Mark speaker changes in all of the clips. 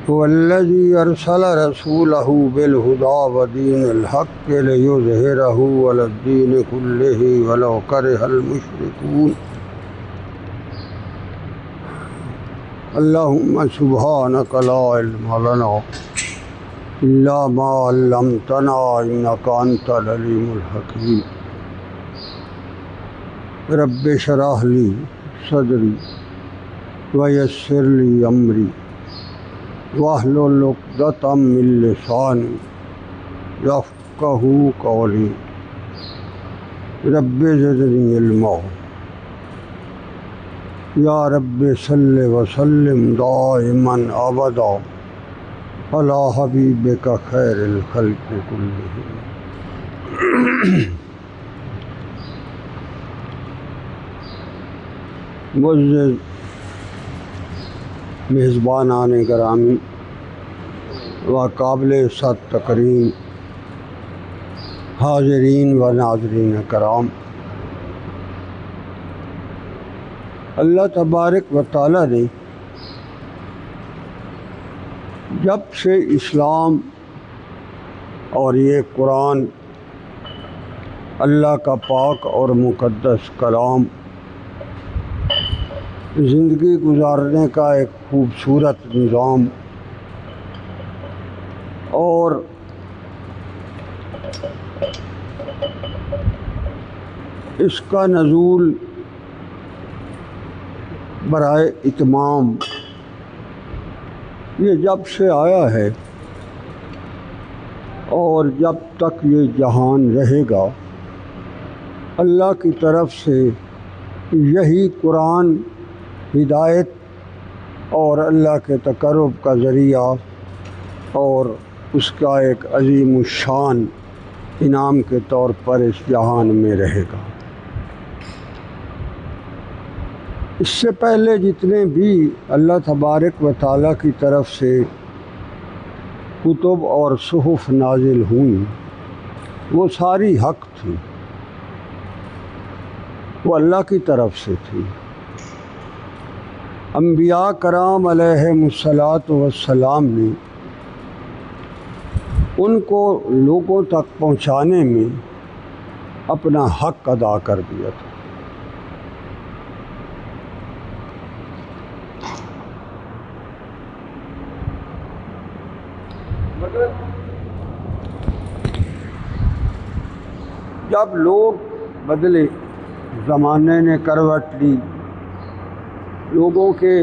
Speaker 1: هو الذي أرسل رسوله بالهدى ودين الحق ليظهره على الدين كله ولو كره المشركون اللهم سبحانك لا علم لنا إلا ما علمتنا إنك أنت العليم الحكيم رب اشرح لي صدري ويسر لي أمري واحلل عقدة من لساني يفقهوا قولي رب زدني علما یا رب صل وسلم دائما ابدا علی حبیبک خیر الخلق کلہم۔ معزز میزبانان گرامی و قابل عزت تکریم حاضرین و ناظرین کرام، اللہ تبارک و تعالیٰ نے جب سے اسلام اور یہ قرآن اللہ کا پاک اور مقدس کلام زندگی گزارنے کا ایک خوبصورت نظام اور اس کا نزول برائے اتمام یہ جب سے آیا ہے اور جب تک یہ جہان رہے گا اللہ کی طرف سے یہی قرآن ہدایت اور اللہ کے تقرب کا ذریعہ اور اس کا ایک عظیم الشان انعام کے طور پر اس جہان میں رہے گا۔ اس سے پہلے جتنے بھی اللہ تبارک و تعالیٰ کی طرف سے کتب اور صحف نازل ہوئیں وہ ساری حق تھی، وہ اللہ کی طرف سے تھی۔ انبیاء کرام علیہم الصلاۃ والسلام نے ان کو لوگوں تک پہنچانے میں اپنا حق ادا کر دیا تھا۔ جب لوگ بدلے، زمانے نے کروٹ لی، لوگوں کے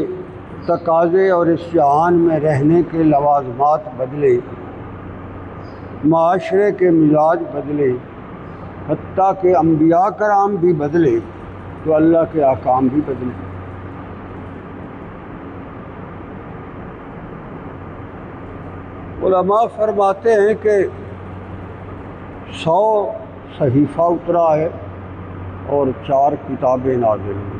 Speaker 1: تقاضے اور اس جہان میں رہنے کے لوازمات بدلے، معاشرے کے مزاج بدلے، حتیٰ کہ انبیاء کرام بھی بدلے تو اللہ کے احکام بھی بدلے۔ علماء فرماتے ہیں کہ 100 صحیفہ اترا ہے اور 4 کتابیں نازل ہوئی،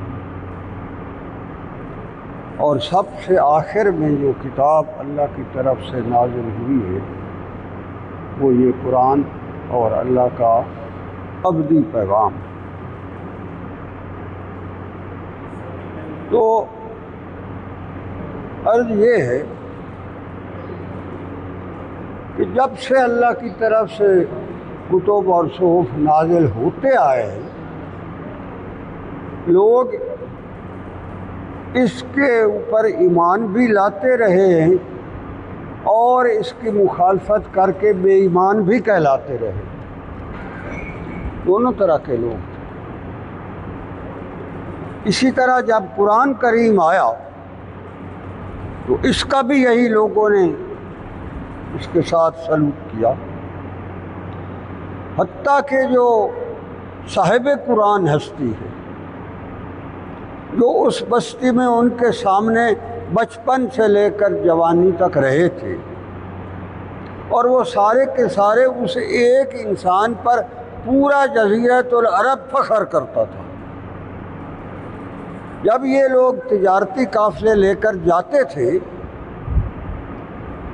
Speaker 1: اور سب سے آخر میں جو کتاب اللہ کی طرف سے نازل ہوئی ہے وہ یہ قرآن اور اللہ کا ابدی پیغام۔ تو عرض یہ ہے کہ جب سے اللہ کی طرف سے کتب اور صحف نازل ہوتے آئے ہیں لوگ اس کے اوپر ایمان بھی لاتے رہے ہیں اور اس کی مخالفت کر کے بے ایمان بھی کہلاتے رہے، دونوں طرح کے لوگ۔ اسی طرح جب قرآن کریم آیا تو اس کا بھی یہی لوگوں نے اس کے ساتھ سلوک کیا، حتیٰ کہ جو صاحب قرآن ہستی ہے، جو اس بستی میں ان کے سامنے بچپن سے لے کر جوانی تک رہے تھے، اور وہ سارے کے سارے اس ایک انسان پر پورا جزیرۃ العرب فخر کرتا تھا۔ جب یہ لوگ تجارتی قافلے لے کر جاتے تھے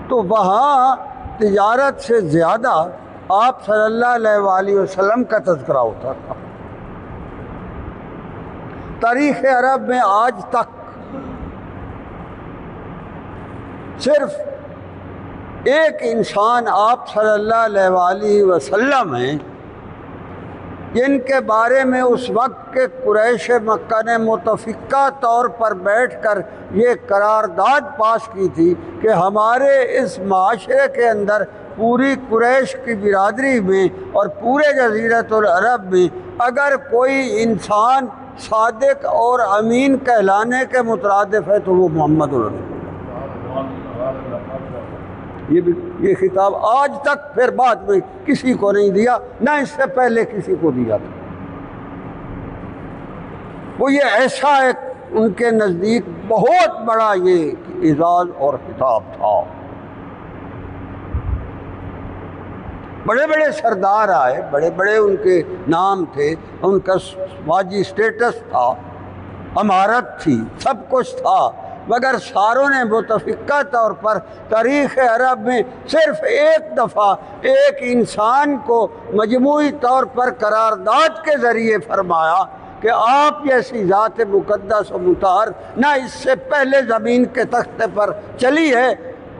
Speaker 1: تو وہاں تجارت سے زیادہ آپ صلی اللہ علیہ وآلہ وسلم کا تذکرہ ہوتا تھا۔ تاریخ عرب میں آج تک صرف ایک انسان آپ صلی اللہ علیہ وآلہ وسلم ہیں جن کے بارے میں اس وقت کے قریش مکہ نے متفقہ طور پر بیٹھ کر یہ قرارداد پاس کی تھی کہ ہمارے اس معاشرے کے اندر پوری قریش کی برادری میں اور پورے جزیرۃ العرب میں اگر کوئی انسان صادق اور امین کہلانے کے مترادف ہے تو وہ محمد رسول اللہ۔ یہ خطاب آج تک پھر بعد میں کسی کو نہیں دیا، نہ اس سے پہلے کسی کو دیا تھا۔ وہ یہ ایسا ایک ان کے نزدیک بہت بڑا یہ اعزاز اور خطاب تھا۔ بڑے بڑے سردار آئے، بڑے بڑے ان کے نام تھے، ان کا سماجی سٹیٹس تھا، امارت تھی، سب کچھ تھا، مگر ساروں نے متفقہ طور پر تاریخ عرب میں صرف ایک دفعہ ایک انسان کو مجموعی طور پر قرارداد کے ذریعے فرمایا کہ آپ جیسی ذات مقدس و مطہر نہ اس سے پہلے زمین کے تختے پر چلی ہے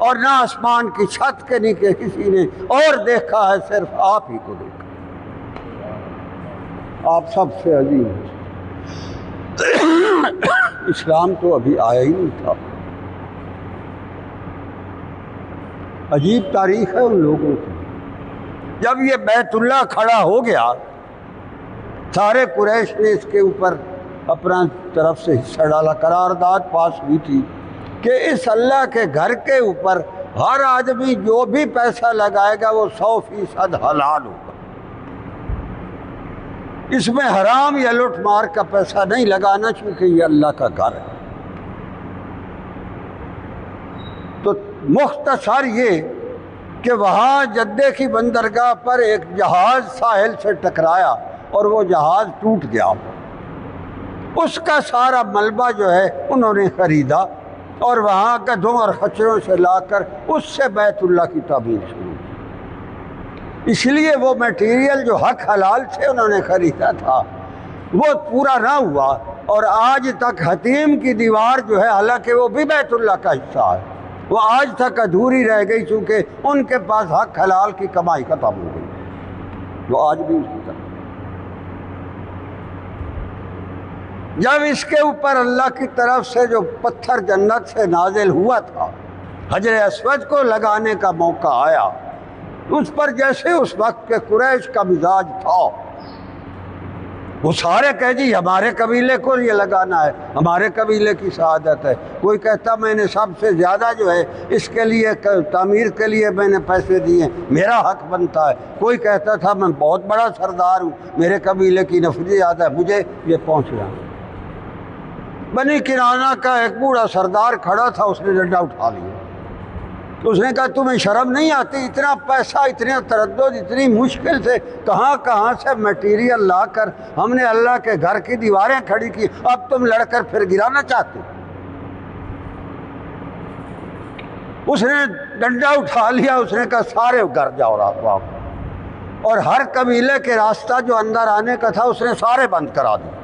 Speaker 1: اور نہ آسمان کی چھت کے نیچے کسی نے اور دیکھا ہے، صرف آپ ہی کو دیکھا۔ آپ سب سے عظیم ہیں۔ اسلام تو ابھی آیا ہی نہیں تھا۔ عجیب تاریخ ہے ان لوگوں کی۔ جب یہ بیت اللہ کھڑا ہو گیا، سارے قریش نے اس کے اوپر اپنا طرف سے حصہ ڈالا۔ قرارداد پاس ہوئی تھی کہ اس اللہ کے گھر کے اوپر ہر آدمی جو بھی پیسہ لگائے گا وہ 100% حلال ہوگا۔ اس میں حرام یا لوٹ مار کا پیسہ نہیں لگانا، چونکہ یہ اللہ کا گھر ہے۔ تو مختصر یہ کہ وہاں جدے کی بندرگاہ پر ایک جہاز ساحل سے ٹکرایا اور وہ جہاز ٹوٹ گیا۔ اس کا سارا ملبہ جو ہے انہوں نے خریدا اور وہاں گدھوں اور خچروں سے لا کر اس سے بیت اللہ کی تعمیر شروع کی۔ اس لیے وہ میٹیریل جو حق حلال سے انہوں نے خریدا تھا وہ پورا نہ ہوا، اور آج تک حتیم کی دیوار جو ہے، حالانکہ وہ بھی بیت اللہ کا حصہ ہے، وہ آج تک ادھوری رہ گئی، چونکہ ان کے پاس حق حلال کی کمائی ختم ہو گئی، جو آج بھی اسی طرح۔ جب اس کے اوپر اللہ کی طرف سے جو پتھر جنت سے نازل ہوا تھا، حجر اسود کو لگانے کا موقع آیا، اس پر جیسے اس وقت کے قریش کا مزاج تھا، وہ سارے کہہ جی ہمارے قبیلے کو یہ لگانا ہے، ہمارے قبیلے کی سعادت ہے۔ کوئی کہتا میں نے سب سے زیادہ جو ہے اس کے لیے تعمیر کے لیے میں نے پیسے دیے، میرا حق بنتا ہے۔ کوئی کہتا تھا میں بہت بڑا سردار ہوں، میرے قبیلے کی نفری زیادہ ہے، مجھے یہ پہنچنا۔ بنی کنانہ کا ایک بوڑھا سردار کھڑا تھا، اس نے ڈنڈا اٹھا لیا۔ اس نے کہا تمہیں شرم نہیں آتی؟ اتنا پیسہ، اتنا تردد، اتنی مشکل سے کہاں سے میٹیریل لا کر ہم نے اللہ کے گھر کی دیواریں کھڑی کی، اب تم لڑ کر پھر گرانا چاہتے؟ اس نے ڈنڈا اٹھا لیا، اس نے کہا سارے گھر جاؤ رات واپس، اور ہر قبیلے کے راستہ جو اندر آنے کا تھا اس نے سارے بند کرا دیا،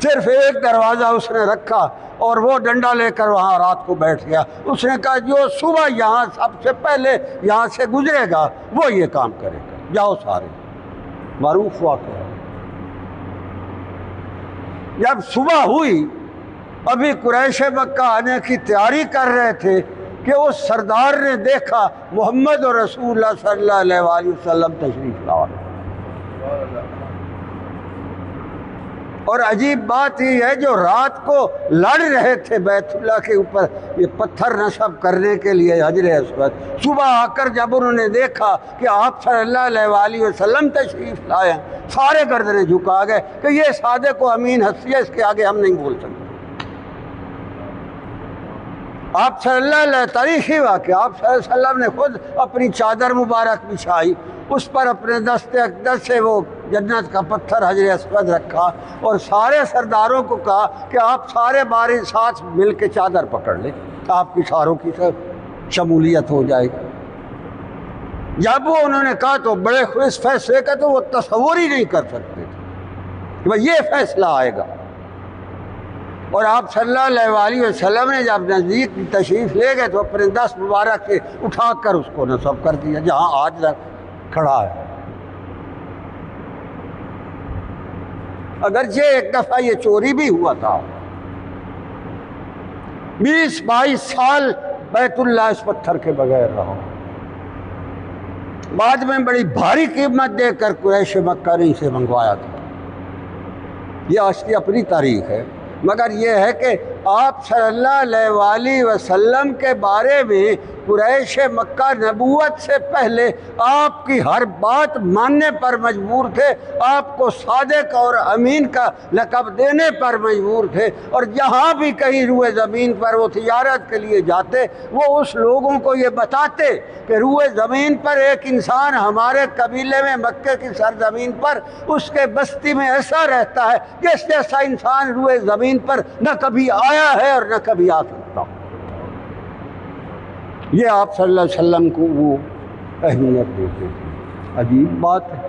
Speaker 1: صرف ایک دروازہ اس نے رکھا، اور وہ ڈنڈا لے کر وہاں رات کو بیٹھ گیا۔ اس نے کہا جو صبح یہاں سب سے پہلے یہاں سے گزرے گا وہ یہ کام کرے گا، جاؤ سارے۔ معروف واقعہ۔ جب صبح ہوئی، ابھی قریش مکہ آنے کی تیاری کر رہے تھے کہ اس سردار نے دیکھا محمد اور رسول اللہ صلی اللہ علیہ وآلہ وسلم تشریف لا رہے۔ اور عجیب بات یہ ہے، جو رات کو لڑ رہے تھے بیت اللہ کے اوپر یہ پتھر نصب کرنے کے لیے حجر اسود، صبح آ کر جب انہوں نے دیکھا کہ آپ صلی اللہ علیہ وآلہ وسلم تشریف لائے، سارے گردنیں جھکا گئے کہ یہ صادق و امین ہستی ہے، اس کے آگے ہم نہیں بول سکتے۔ آپ صلی اللہ علیہ تاریخی واقعہ، آپ صلی اللہ علیہ وسلم نے خود اپنی چادر مبارک بچھائی، اس پر اپنے دست اقدس سے وہ جنت کا پتھر حجر اسود رکھا، اور سارے سرداروں کو کہا کہ آپ سارے باری ساتھ مل کے چادر پکڑ لیں، آپ کی ساروں کی شمولیت ہو جائے گی۔ جب وہ انہوں نے کہا تو بڑے خوش، فیصلے کا تو وہ تصور ہی نہیں کر سکتے تھے کہ یہ فیصلہ آئے گا۔ اور آپ صلی اللہ علیہ وسلم نے جب نزدیک تشریف لے گئے تو اپنے دست مبارک سے اٹھا کر اس کو نصب کر دیا جہاں آج تک کھڑا ہے۔ اگرچہ ایک دفعہ یہ چوری بھی ہوا تھا، 20-22 سال بیت اللہ اس پتھر کے بغیر رہا، بعد میں بڑی بھاری قیمت دے کر قریش مکہ نے اسے منگوایا تھا۔ یہ اس کی اپنی تاریخ ہے، مگر یہ ہے کہ آپ صلی اللہ علیہ وسلم کے بارے میں قریش مکہ نبوت سے پہلے آپ کی ہر بات ماننے پر مجبور تھے، آپ کو صادق اور امین کا لقب دینے پر مجبور تھے، اور جہاں بھی کہیں روئے زمین پر وہ تجارت کے لیے جاتے وہ اس لوگوں کو یہ بتاتے کہ روئے زمین پر ایک انسان ہمارے قبیلے میں مکے کی سرزمین پر اس کے بستی میں ایسا رہتا ہے جس جیسا انسان روئے زمین پر نہ کبھی آیا ہے اور نہ کبھی آ سکتا۔ یہ آپ صلی اللہ علیہ وسلم کو وہ اہمیت دیتے تھے۔ عجیب بات ہے،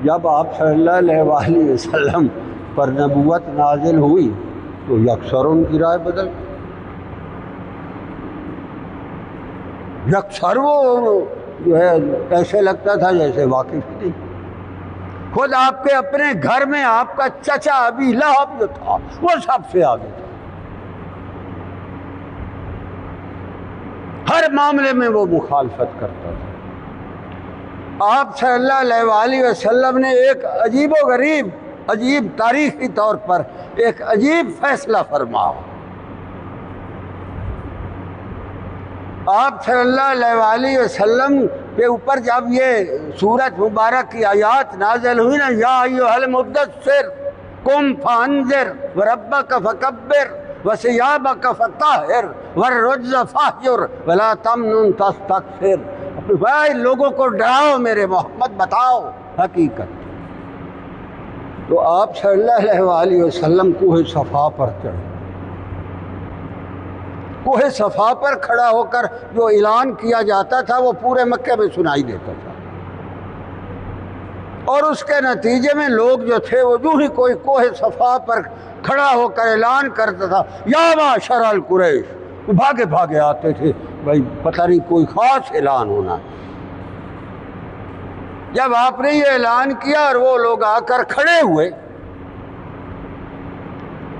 Speaker 1: جب آپ صلی اللہ علیہ وسلم پر نبوت نازل ہوئی تو یکسر ان کی رائے بدل گئی، یکسر وہ جو ہے ایسے لگتا تھا جیسے واقف ہی نہیں۔ خود آپ کے اپنے گھر میں آپ کا چچا ابی لہب جو تھا وہ سب سے آگے تھا، ہر معاملے میں وہ مخالفت کرتا تھا۔ آپ صلی اللہ علیہ وسلم نے ایک عجیب و غریب، عجیب تاریخی طور پر ایک عجیب فیصلہ فرمایا۔ آپ صلی اللہ علیہ وسلم کے اوپر جب یہ سورت مبارک کی آیات نازل ہوئی نا، یا ایھا المدثر قم فانذر وربک فکبر وثیابک فطہر والرجز فاہجر ولا تمنن تستکثر، بھائی لوگوں کو ڈراؤ، میرے محمد بتاؤ حقیقت۔ تو آپ صلی اللہ علیہ وسلم کوہ صفا پر چڑھے، کوہ صفا پر کھڑا ہو کر جو اعلان کیا جاتا تھا وہ پورے مکے میں سنائی دیتا تھا، اور اس کے نتیجے میں لوگ جو تھے وہ جو ہی کوئی کوہ صفا پر کھڑا ہو کر اعلان کرتا تھا یا معشر القریش، وہ بھاگے بھاگے آتے تھے، بھائی پتہ نہیں کوئی خاص اعلان ہونا۔ جب آپ نے یہ اعلان کیا اور وہ لوگ آ کر کھڑے ہوئے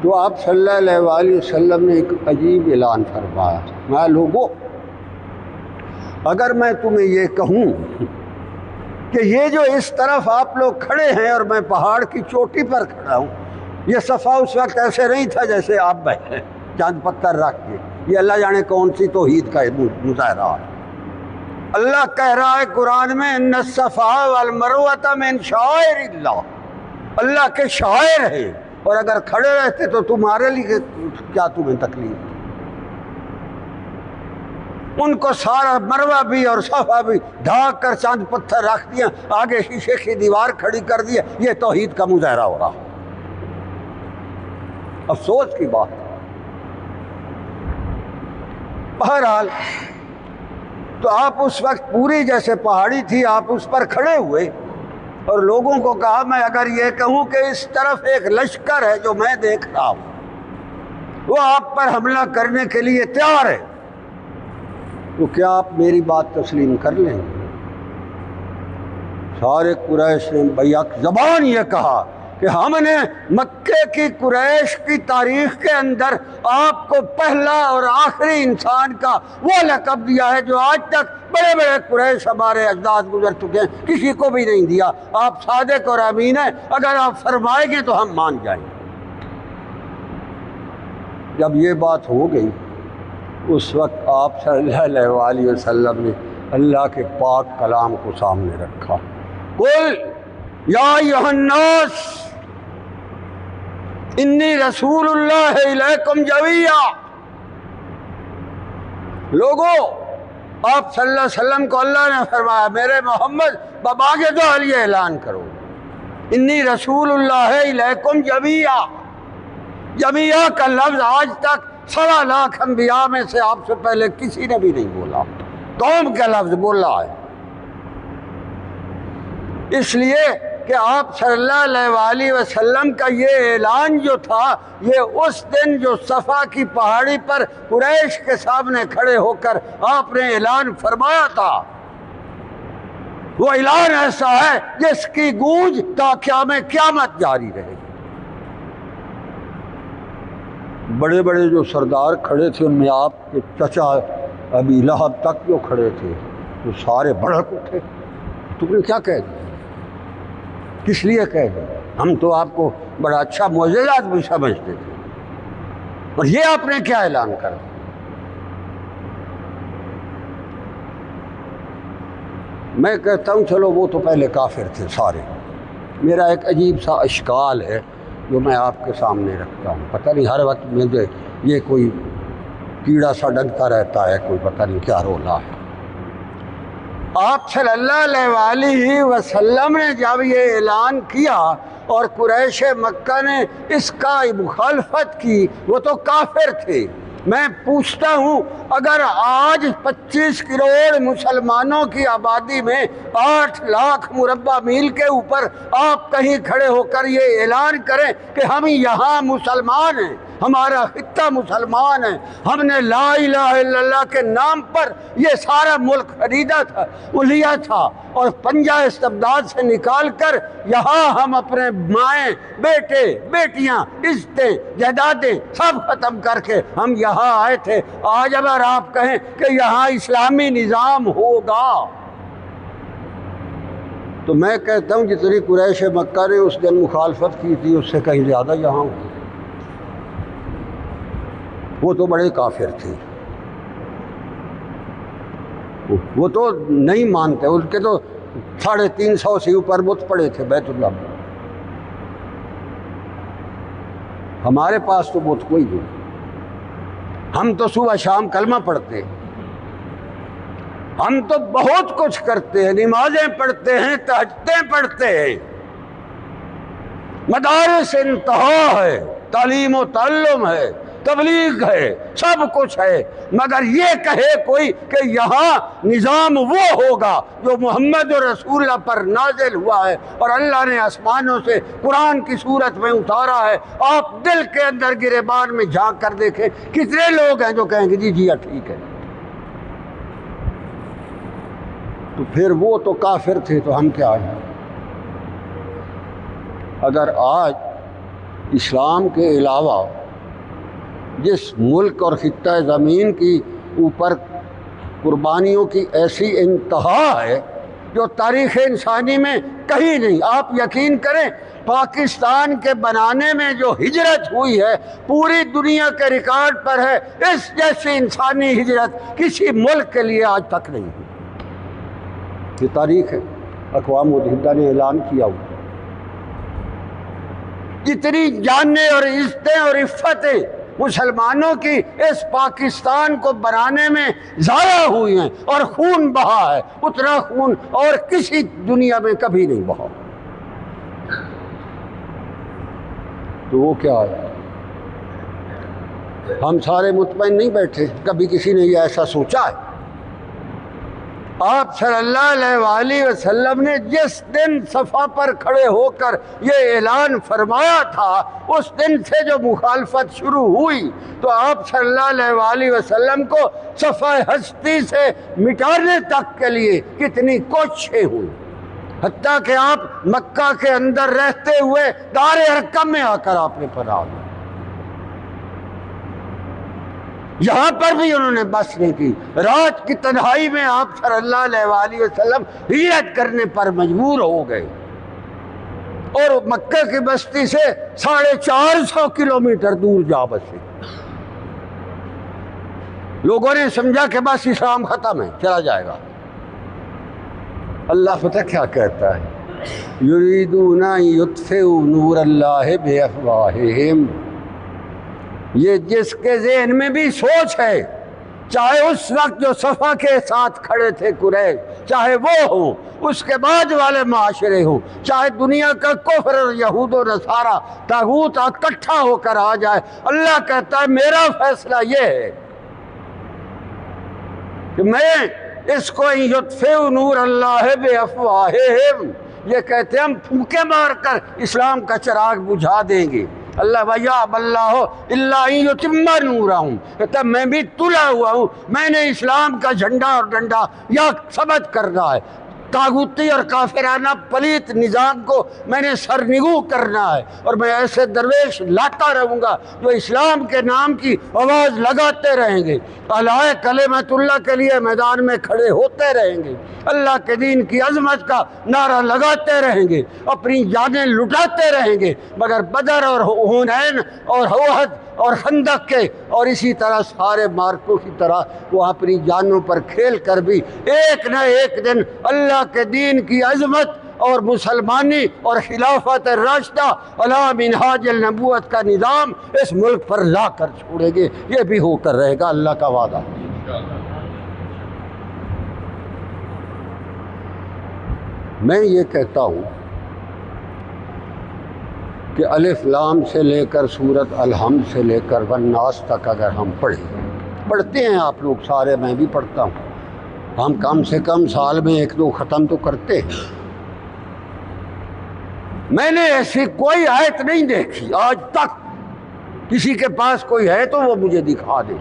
Speaker 1: تو آپ صلی اللہ علیہ وسلم نے ایک عجیب اعلان فرمایا، میں لوگوں اگر میں تمہیں یہ کہوں کہ یہ جو اس طرف آپ لوگ کھڑے ہیں اور میں پہاڑ کی چوٹی پر کھڑا ہوں، یہ صفا اس وقت ایسے نہیں تھا جیسے آپ بیٹھے چاند پتھر رکھ کے، یہ اللہ جانے کون سی توحید کا مظاہرہ ہے۔ اللہ کہہ رہا ہے قرآن میں ان الصفا والمروۃ من شعائر اللہ، اللہ کے شاعر ہیں، اور اگر کھڑے رہتے تو تمہارے لیے کیا تمہیں تکلیف؟ ان کو سارا مروہ بھی اور صفا بھی ڈھانک کر چاند پتھر رکھ دیا، آگے شیشے کی دیوار کھڑی کر دیا، یہ توحید کا مظاہرہ ہو رہا۔ افسوس کی بات۔ بہرحال تو آپ اس وقت پوری جیسے پہاڑی تھی، آپ اس پر کھڑے ہوئے اور لوگوں کو کہا میں اگر یہ کہوں کہ اس طرف ایک لشکر ہے جو میں دیکھ رہا ہوں، وہ آپ پر حملہ کرنے کے لیے تیار ہے، تو کیا آپ میری بات تسلیم کر لیں گے؟ سارے قریش نے بیک زبان یہ کہا کہ ہم نے مکے کی قریش کی تاریخ کے اندر آپ کو پہلا اور آخری انسان کا وہ لقب دیا ہے جو آج تک بڑے بڑے قریش ہمارے اجداد گزر چکے ہیں کسی کو بھی نہیں دیا۔ آپ صادق اور امین ہیں، اگر آپ فرمائیں گے تو ہم مان جائیں گے۔ جب یہ بات ہو گئی اس وقت آپ صلی اللہ علیہ وسلم نے اللہ کے پاک کلام کو سامنے رکھا، قل یا ایھا الناس انی رسول اللہ الیکم جمیعا، لوگوں آپ صلی اللہ علیہ وسلم کو اللہ نے فرمایا میرے محمد بباغ دو یہ اعلان کرو، انی رسول اللہ الیکم جمیعا۔ جمیعا کا لفظ آج تک 1.25 لاکھ انبیاء میں سے آپ سے پہلے کسی نے بھی نہیں بولا، قوم کا لفظ بولا ہے۔ اس لیے کہ آپ صلی اللہ علیہ وسلم کا یہ اعلان جو تھا، یہ اس دن جو صفا کی پہاڑی پر قریش کے سامنے کھڑے ہو کر آپ نے اعلان فرمایا تھا، وہ اعلان ایسا ہے جس کی گونج تا قیام قیامت جاری رہے گی۔ بڑے بڑے جو سردار کھڑے تھے، ان میں آپ کے چچا ابی لہب تک جو کھڑے تھے، وہ سارے بھڑک اٹھے، تم نے کیا کہہ دیا، کس لیے کہہ دیا، ہم تو آپ کو بڑا اچھا معجزات بھی سمجھتے تھے، اور یہ آپ نے کیا اعلان کر دیا۔ میں کہتا ہوں چلو وہ تو پہلے کافر تھے سارے، میرا ایک عجیب سا اشکال ہے جو میں آپ کے سامنے رکھتا ہوں، پتہ نہیں ہر وقت مجھے یہ کوئی کیڑا سا ڈنکتا رہتا ہے، کوئی پتہ نہیں کیا رولا ہے۔ آپ صلی اللہ علیہ وسلم نے جب یہ اعلان کیا اور قریش مکہ نے اس کا مخالفت کی، وہ تو کافر تھے۔ میں پوچھتا ہوں، اگر آج 25 کروڑ مسلمانوں کی آبادی میں 8 لاکھ مربع میل کے اوپر آپ کہیں کھڑے ہو کر یہ اعلان کریں کہ ہم یہاں مسلمان ہیں، ہمارا خطہ مسلمان ہے، ہم نے لا الہ الا اللہ کے نام پر یہ سارا ملک خریدا تھا، وہ لیا تھا، اور پنجہ استبداد سے نکال کر یہاں ہم اپنے مائیں، بیٹے، بیٹیاں، عزتیں، جائیدادیں سب ختم کر کے ہم یہاں آئے تھے، آج اگر آپ کہیں کہ یہاں اسلامی نظام ہوگا، تو میں کہتا ہوں جتنی قریش مکہ نے اس دن مخالفت کی تھی اس سے کہیں زیادہ یہاں ہو۔ وہ تو بڑے کافر تھے، وہ تو نہیں مانتے، ان کے تو 350 سے اوپر بت پڑے تھے بیت اللہ میں۔ ہمارے پاس تو بت کوئی نہیں، ہم تو صبح شام کلمہ پڑھتے ہیں، ہم تو بہت کچھ کرتے ہیں، نمازیں پڑھتے ہیں، تہجدیں پڑھتے ہیں، مدارس انتہا ہے، تعلیم و تعلم ہے، تبلیغ ہے، سب کچھ ہے، مگر یہ کہے کوئی کہ یہاں نظام وہ ہوگا جو محمد رسول اللہ پر نازل ہوا ہے اور اللہ نے آسمانوں سے قرآن کی صورت میں اتارا ہے، آپ دل کے اندر گریبان میں جھانک کر دیکھیں کتنے لوگ ہیں جو کہیں گے جی ہاں ٹھیک ہے۔ تو پھر وہ تو کافر تھے تو ہم کیا ہیں؟ اگر آج اسلام کے علاوہ جس ملک اور خطہ زمین کی اوپر قربانیوں کی ایسی انتہا ہے جو تاریخ انسانی میں کہیں نہیں، آپ یقین کریں پاکستان کے بنانے میں جو ہجرت ہوئی ہے پوری دنیا کے ریکارڈ پر ہے، اس جیسی انسانی ہجرت کسی ملک کے لیے آج تک نہیں ہوئی۔ یہ تاریخ ہے، اقوام متحدہ نے اعلان کیا ہوا، جتنی جانیں اور عزتیں اور عفتیں مسلمانوں کی اس پاکستان کو بنانے میں ضائع ہوئی ہیں اور خون بہا ہے، اتنا خون اور کسی دنیا میں کبھی نہیں بہا۔ تو وہ کیا ہے؟ ہم سارے مطمئن نہیں بیٹھے، کبھی کسی نے یہ ایسا سوچا ہے؟ آپ صلی اللہ علیہ وسلم نے جس دن صفا پر کھڑے ہو کر یہ اعلان فرمایا تھا، اس دن سے جو مخالفت شروع ہوئی تو آپ صلی اللہ علیہ وسلم کو صفحہ ہستی سے مٹانے تک کے لیے کتنی کوششیں ہوئی، حتیٰ کہ آپ مکہ کے اندر رہتے ہوئے دار ارقم میں آ کر آپ نے پناہ لی، یہاں پر بھی انہوں نے بس نہیں کی، رات کی تنہائی میں آپ صلی اللہ علیہ وسلم ہجرت کرنے پر مجبور ہو گئے اور مکہ کی بستی سے 450 کلومیٹر دور جا بسے۔ لوگوں نے سمجھا کہ بس اسلام ختم ہے، چلا جائے گا۔ اللہ پتہ کیا کہتا ہے، یریدون ان یطفئوا نور اللہ بافواہہم، یہ جس کے ذہن میں بھی سوچ ہے، چاہے اس وقت جو صفا کے ساتھ کھڑے تھے قریش، چاہے وہ ہوں، اس کے بعد والے معاشرے ہوں، چاہے دنیا کا کفر اور یہود و نصارہ طاغوت اکٹھا ہو کر آ جائے، اللہ کہتا ہے میرا فیصلہ یہ ہے کہ میں اس کو یطفئوا نور اللہ بافواہہم، یہ کہتے ہیں ہم پھونکے مار کر اسلام کا چراغ بجھا دیں گے۔ اللہ وَيَا بَاللَّهُ إِلَّا أَن يُتِمَّ نُورَهُ، کہتا ہے میں بھی تلا ہوا ہوں، میں نے اسلام کا جھنڈا اور ڈنڈا یا ثبت کرنا ہے، طاغوتی اور کافرانہ پلیت نظام کو میں نے سرنگو کرنا ہے، اور میں ایسے درویش لاتا رہوں گا جو اسلام کے نام کی آواز لگاتے رہیں گے، اعلیٰ کلمت اللہ کے لیے میدان میں کھڑے ہوتے رہیں گے، اللہ کے دین کی عظمت کا نعرہ لگاتے رہیں گے، اپنی جانیں لٹاتے رہیں گے، مگر بدر اور حنین اور احد اور خندق کے اور اسی طرح سارے مارکوں کی طرح وہ اپنی جانوں پر کھیل کر بھی ایک نہ ایک دن اللہ کے دین کی عظمت اور مسلمانی اور خلافت راشدہ علی منہاج النبوت کا نظام اس ملک پر لا کر چھوڑیں گے، یہ بھی ہو کر رہے گا، اللہ کا وعدہ۔ میں یہ کہتا ہوں کہ الف لام سے لے کر سورۃ الحمد سے لے کر والناس تک اگر ہم پڑھتے ہیں آپ لوگ سارے، میں بھی پڑھتا ہوں، ہم کم سے کم سال میں ایک دو ختم تو کرتے ہیں۔ میں نے ایسی کوئی آیت نہیں دیکھی آج تک، کسی کے پاس کوئی ہے تو وہ مجھے دکھا دے،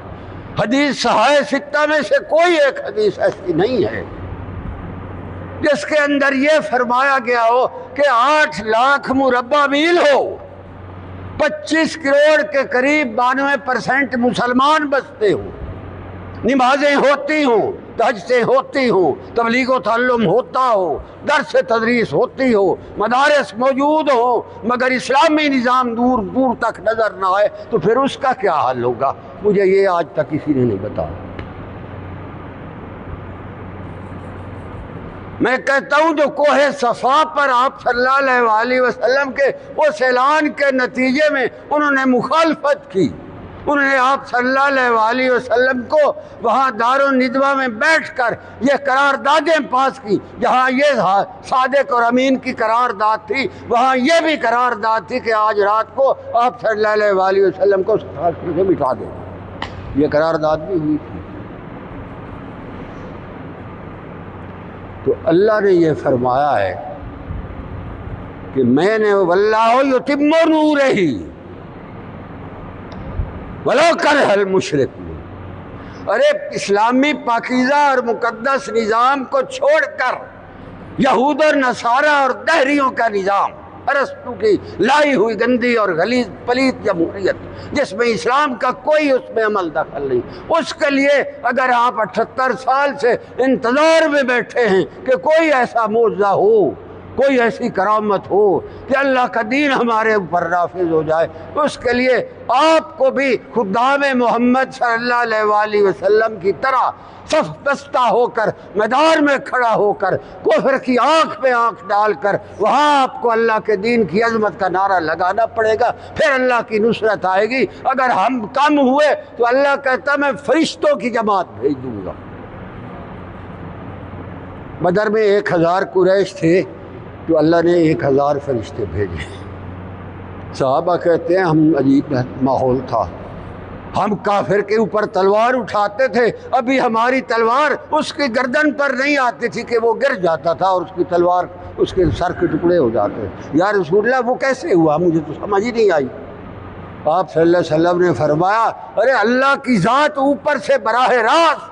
Speaker 1: حدیث صحاح ستہ میں سے کوئی ایک حدیث ایسی نہیں ہے جس کے اندر یہ فرمایا گیا ہو کہ 8 لاکھ مربع میل ہو، 25 کروڑ کے قریب 92% مسلمان بستے ہوں، نمازیں ہوتی ہوں، تہجدیں ہوتی ہوں، تبلیغ و تعلم ہوتا ہو، درس تدریس ہوتی ہو، مدارس موجود ہو، مگر اسلامی نظام دور دور تک نظر نہ آئے تو پھر اس کا کیا حل ہوگا؟ مجھے یہ آج تک کسی نے نہیں بتایا۔ میں کہتا ہوں جو کوہ صفا پر آپ صلی اللہ علیہ وسلم کے اس اعلان کے نتیجے میں انہوں نے مخالفت کی، انہوں نے آپ صلی اللہ علیہ وسلم کو وہاں دارالندوہ میں بیٹھ کر یہ قراردادیں پاس کی، جہاں یہ صادق اور امین کی قرارداد تھی وہاں یہ بھی قرارداد تھی کہ آج رات کو آپ صلی اللہ علیہ وسلم کو سرزمین سے مٹا دیں، یہ قرارداد بھی ہوئی تھی۔ تو اللہ نے یہ فرمایا ہے کہ میں نے واللہ یتم نورہ ولو کرہ المشرکون، ارے اسلامی پاکیزہ اور مقدس نظام کو چھوڑ کر یہود اور نصارہ اور دہریوں کا نظام، ارسطو کی لائی ہوئی گندی اور غلیظ پلیت جمہوریت جس میں اسلام کا کوئی اس میں عمل دخل نہیں، اس کے لیے اگر آپ 78 سال سے انتظار میں بیٹھے ہیں کہ کوئی ایسا معجزہ ہو، کوئی ایسی کرامت ہو کہ اللہ کا دین ہمارے اوپر نافذ ہو جائے، اس کے لیے آپ کو بھی خدام محمد صلی اللہ علیہ وسلم کی طرح صف بستہ ہو کر میدان میں کھڑا ہو کر کفر کی آنکھ میں آنکھ ڈال کر وہاں آپ کو اللہ کے دین کی عظمت کا نعرہ لگانا پڑے گا، پھر اللہ کی نصرت آئے گی۔ اگر ہم کم ہوئے تو اللہ کہتا میں فرشتوں کی جماعت بھیج دوں گا۔ بدر میں 1000 قریش تھے تو اللہ نے 1000 فرشتے بھیجے۔ صحابہ کہتے ہیں ہم عجیب ماحول تھا، ہم کافر کے اوپر تلوار اٹھاتے تھے، ابھی ہماری تلوار اس کی گردن پر نہیں آتی تھی کہ وہ گر جاتا تھا اور اس کی تلوار اس کے سر کے ٹکڑے ہو جاتے۔ یا رسول اللہ وہ کیسے ہوا؟ مجھے تو سمجھ ہی نہیں آئی۔ آپ صلی اللہ علیہ وسلم نے فرمایا ارے اللہ کی ذات اوپر سے براہ راست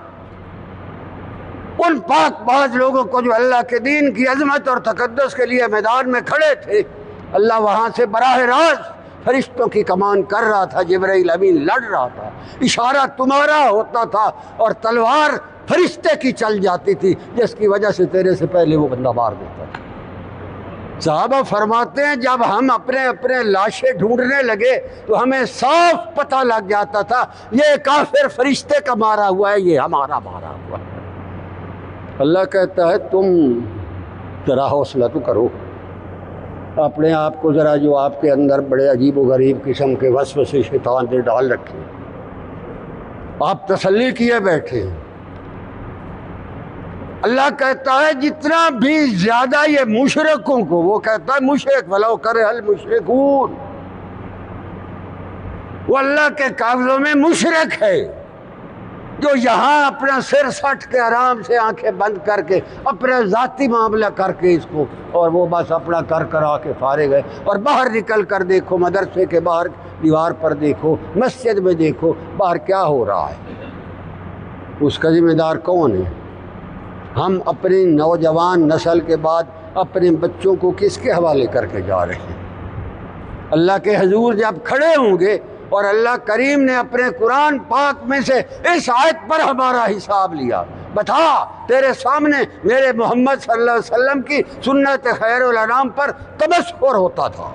Speaker 1: ان پاک باز لوگوں کو جو اللہ کے دین کی عظمت اور تقدس کے لیے میدان میں کھڑے تھے، اللہ وہاں سے براہ راست فرشتوں کی کمان کر رہا تھا، جبرائیل امین لڑ رہا تھا، اشارہ تمہارا ہوتا تھا اور تلوار فرشتے کی چل جاتی تھی جس کی وجہ سے تیرے سے پہلے وہ بندہ مار دیتا تھا۔ صحابہ فرماتے ہیں جب ہم اپنے لاشیں ڈھونڈنے لگے تو ہمیں صاف پتہ لگ جاتا تھا یہ کافر فرشتے کا مارا ہوا ہے، یہ ہمارا مارا ہوا ہے۔ اللہ کہتا ہے تم ذرا حوصلہ تو کرو، اپنے آپ کو ذرا جو آپ کے اندر بڑے عجیب و غریب قسم کے وسوسے شیطان نے ڈال رکھے، آپ تسلی کیے بیٹھے ہیں۔ اللہ کہتا ہے جتنا بھی زیادہ یہ مشرکوں کو، وہ کہتا ہے مشرک ولو کرہ المشرکون، وہ اللہ کے قابضوں میں مشرک ہے، جو یہاں اپنا سر سٹ کے آرام سے آنکھیں بند کر کے اپنا ذاتی معاملہ کر کے اس کو اور وہ بس اپنا کر آ کے فارغ ہے، اور باہر نکل کر دیکھو، مدرسے کے باہر دیوار پر دیکھو، مسجد میں دیکھو، باہر کیا ہو رہا ہے، اس کا ذمہ دار کون ہے؟ ہم اپنی نوجوان نسل کے بعد اپنے بچوں کو کس کے حوالے کر کے جا رہے ہیں؟ اللہ کے حضور جب کھڑے ہوں گے اور اللہ کریم نے اپنے قرآن پاک میں سے اس آیت پر ہمارا حساب لیا، بتا تیرے سامنے میرے محمد صلی اللہ علیہ وسلم کی سنت خیر الانام پر تبصر ہوتا تھا،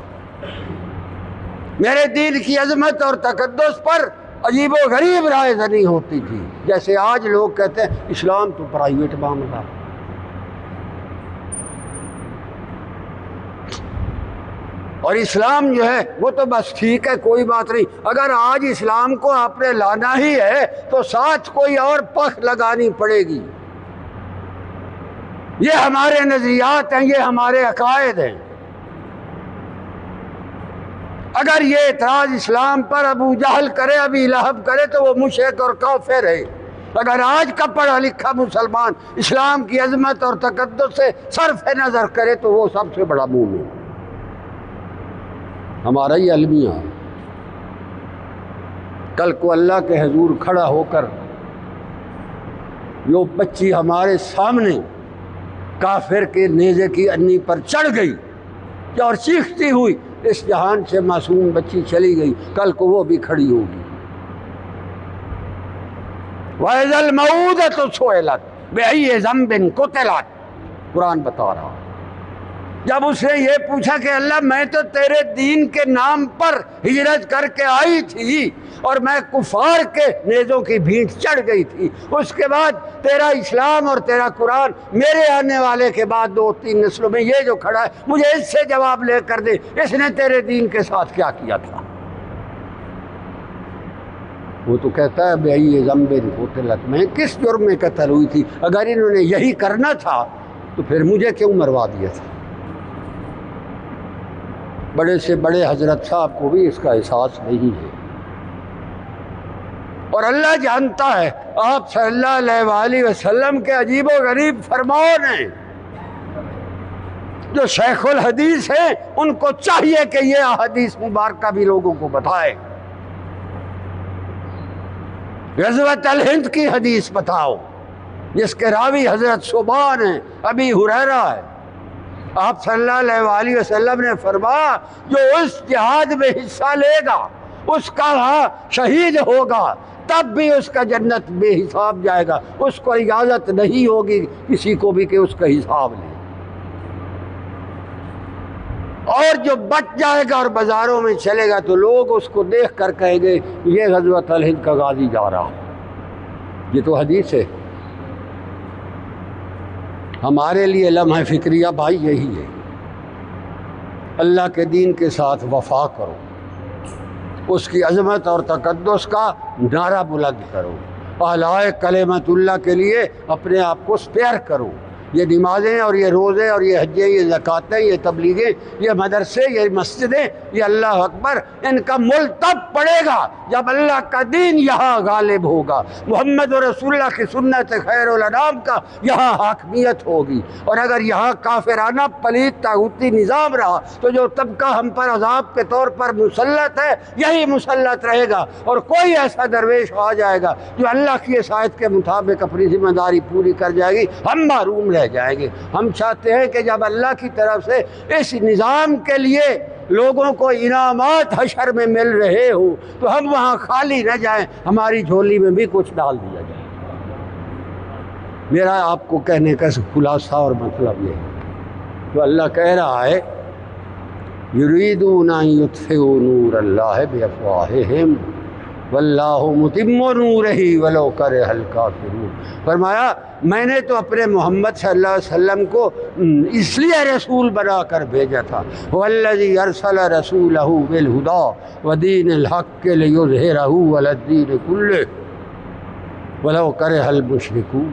Speaker 1: میرے دین کی عظمت اور تقدس پر عجیب و غریب رائے زنی ہوتی تھی، جیسے آج لوگ کہتے ہیں اسلام تو پرائیویٹ معاملہ، اور اسلام جو ہے وہ تو بس ٹھیک ہے، کوئی بات نہیں۔ اگر آج اسلام کو آپ نے لانا ہی ہے تو ساتھ کوئی اور پخ لگانی پڑے گی۔ یہ ہمارے نظریات ہیں، یہ ہمارے عقائد ہیں۔ اگر یہ اعتراض اسلام پر ابو جہل کرے، ابی لہب کرے تو وہ مشرک اور کافر ہے۔ اگر آج کا پڑھا لکھا مسلمان اسلام کی عظمت اور تقدس سے صرف نظر کرے تو وہ سب سے بڑا مومن ہے۔ ہمارا یہ المیہ کل کو اللہ کے حضور کھڑا ہو کر جو بچی ہمارے سامنے کافر کے نیزے کی انی پر چڑھ گئی اور چیختی ہوئی اس جہان سے معصوم بچی چلی گئی، کل کو وہ بھی کھڑی ہوگی۔ وَإِذَا الْمَوْءُودَةُ سُئِلَتْ بِأَيِّ ذَنبٍ قُتِلَتْ، قرآن بتا رہا۔ جب اس نے یہ پوچھا کہ اللہ میں تو تیرے دین کے نام پر ہجرت کر کے آئی تھی اور میں کفار کے نیزوں کی بھینٹ چڑھ گئی تھی، اس کے بعد تیرا اسلام اور تیرا قرآن میرے آنے والے کے بعد 2-3 نسلوں میں یہ جو کھڑا ہے مجھے اس سے جواب لے کر دے، اس نے تیرے دین کے ساتھ کیا کیا تھا؟ وہ تو کہتا ہے بھائی یہ ذنب قتلت، میں کس جرم میں قتل ہوئی تھی؟ اگر انہوں نے یہی کرنا تھا تو پھر مجھے کیوں مروا دیا تھا؟ بڑے سے بڑے حضرت صاحب کو بھی اس کا احساس نہیں ہے، اور اللہ جانتا ہے۔ آپ صلی اللہ علیہ وآلہ وسلم کے عجیب و غریب فرمان ہیں، جو شیخ الحدیث ہیں ان کو چاہیے کہ یہ احادیث مبارکہ بھی لوگوں کو بتائے۔ غزوۃ الہند کی حدیث بتاؤ جس کے راوی حضرت ثوبان ہیں، ابی ہریرہ ہے۔ آپ صلی اللہ علیہ وآلہ وسلم نے فرمایا جو اس جہاد میں حصہ لے گا، اس کا وہاں شہید ہوگا، تب بھی اس کا جنت بے حساب جائے گا، اس کو اجازت نہیں ہوگی کسی کو بھی کہ اس کا حساب لے، اور جو بچ جائے گا اور بازاروں میں چلے گا تو لوگ اس کو دیکھ کر کہیں گے یہ غزوۃ الہند کا غازی جا رہا۔ یہ تو حدیث ہے۔ ہمارے لیے لمحہ فکریہ بھائی یہی ہے، اللہ کے دین کے ساتھ وفا کرو، اس کی عظمت اور تقدس کا نعرہ بلند کرو، اعلی کلمت اللہ کے لیے اپنے آپ کو سپیئر کرو۔ یہ نمازیں اور یہ روزے اور یہ حجیں، یہ زکاتیں، یہ تبلیغیں، یہ مدرسے، یہ مسجدیں، یہ اللہ اکبر، ان کا مل تب پڑے گا جب اللہ کا دین یہاں غالب ہوگا، محمد رسول اللہ کی سنت خیر الانام کا یہاں حاکمیت ہوگی۔ اور اگر یہاں کافرانہ پلید طاغوتی نظام رہا تو جو طبقہ ہم پر عذاب کے طور پر مسلط ہے یہی مسلط رہے گا، اور کوئی ایسا درویش آ جائے گا جو اللہ کی عصایت کے مطابق اپنی ذمہ داری پوری کر جائے گی، ہم محروم رہ جائیں گے۔ ہم چاہتے ہیں کہ جب اللہ کی طرف سے اس نظام کے لیے لوگوں کو انعامات حشر میں مل رہے ہو تو ہم وہاں خالی نہ جائیں، ہماری جھولی میں بھی کچھ ڈال دیا جائے۔ میرا آپ کو کہنے کا خلاصہ اور مطلب یہ ہے، تو اللہ کہہ رہا ہے یریدون ان یطفئوا نور اللہ بافواہہم واللہ متم نورہ ولو کرہ الکافرون۔ فرمایا میں نے تو اپنے محمد صلی اللہ علیہ وسلم کو اس لیے رسول بنا کر بھیجا تھا، والذی ارسل رسولہ بالہدی ودین الحق لیظہرہ علی الدین کلہ ولو کرہ المشرکون۔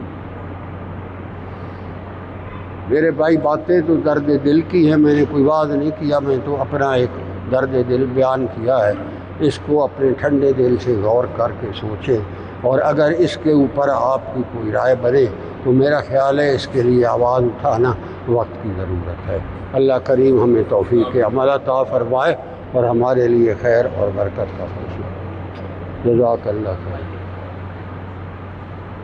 Speaker 1: میرے بھائی باتیں تو درد دل کی ہیں، میں نے کوئی واز نہیں کیا، میں تو اپنا ایک درد دل بیان کیا ہے۔ اس کو اپنے ٹھنڈے دل سے غور کر کے سوچیں اور اگر اس کے اوپر آپ کی کوئی رائے بنے تو میرا خیال ہے اس کے لیے آواز اٹھانا وقت کی ضرورت ہے۔ اللہ کریم ہمیں توفیق عمل عطا فرمائے اور ہمارے لیے خیر اور برکت کا فیصلہ۔ جزاک اللہ خیر۔